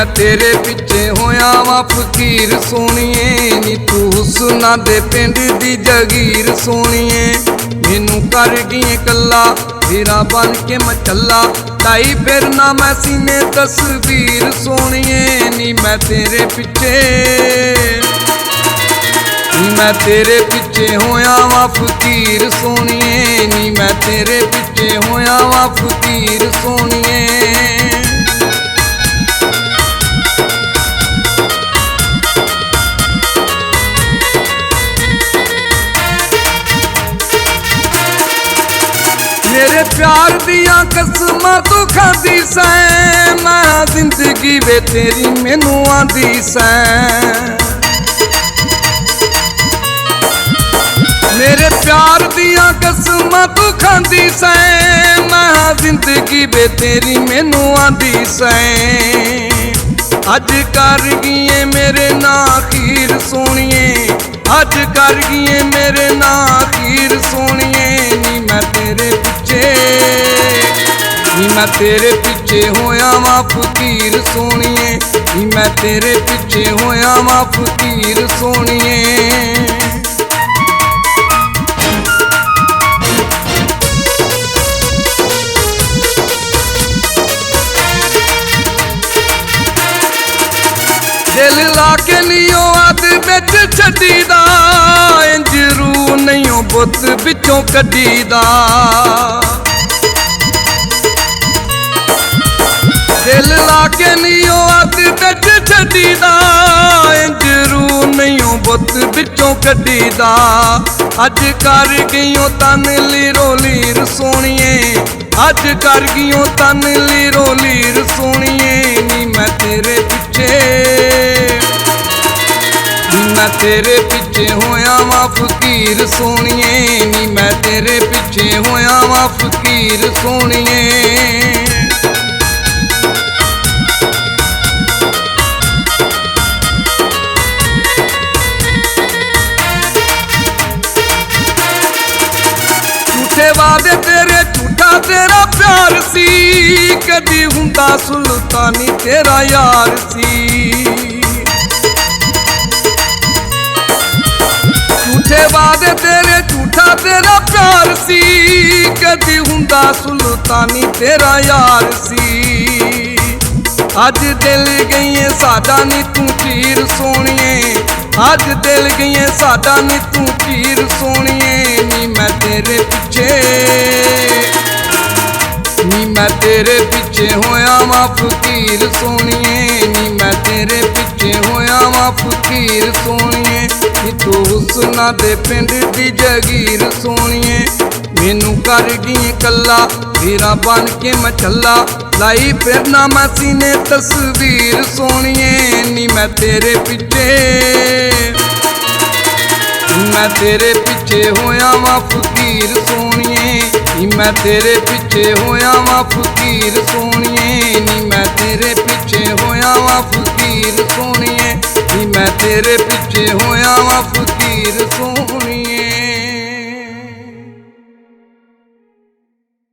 मैं तेरे पिछे होया वा फकीर सोनिए नी तू हुस्ना दे पिंड दी जगीर सोनिए मैनू कर गई कला तेरा बन के मैं चला लाई फिर ना मैं सीने तस्वीर सोनिए नी मैं तेरे पिछे मैं तेरे पिछे होया वा फकीर सोनिए नी मैं तेरे पिछे होया वा फकीर सोनिए मेरे प्यार दिया कसमां तू खादी सैं मैं जिंदगी वे तेरी मैनू आंदी सैं मेरे प्यार दिया कसमां तू खादी सैं मैं जिंदगी वे तेरी मैनू आंदी सैं अज कर गई मेरे ना खीर सोनिए अज कर गई मेरे ना खीर सोनिए नी मैं तेरे पिछे नी मैं तेरे पिछे होया वा फकीर सोनिए नी मैं तेरे पिछे होया वा फकीर सोनिए दिल लाके लियो अद बिच छड्डीदा इंज रू नहीं बुत बिचों कड्डीदा दिल लाके लियो अद बिच छड्डीदा इंज रू नहीं बुत बिचों कड्डीदा अज कर गईओ तन लीरो लीर सोनिए अज कर गईओ तन लीरो लीर सोनिए नी मैं तेरे पिछे मैं तेरे पिछे होया वा फकीर सोनिए नी मैं तेरे पिछे होया वा फकीर सोनिए झूठे वादे तेरे झूठा तेरा प्यार सी कदी हुंदा सुल्तानी तेरा यार सी झूठे वादे तेरे झूठा तेरा प्यार सी कदी हुंदा सुल्तानी तेरा यार सी अज दिल गई साडा नी तू चीर सोनिए अज दिल गई साडा नी तू चीर सोनिए नी मैं तेरे पिछे नी मैं तेरे पिछे होया वा फकीर सोनिए नी मैं तेरे पिछे होया वा फकीर सोनिए नी तू हुस्ना दे पिंड दी जगीर सोनिए मैनू कर गई कला तेरा बन के मैं चला लाई फिर ना मैं सीने तस्वीर सोनिए नी मैं तेरे पिछे मैं तेरे पिछे होया वा फकीर सोनिए नी मैं तेरे पिछे होया वा फकीर सोनिए नी मैं तेरे पिछे होया वा फकीर सोनिए नी मैं तेरे पिछे होया वा फकीर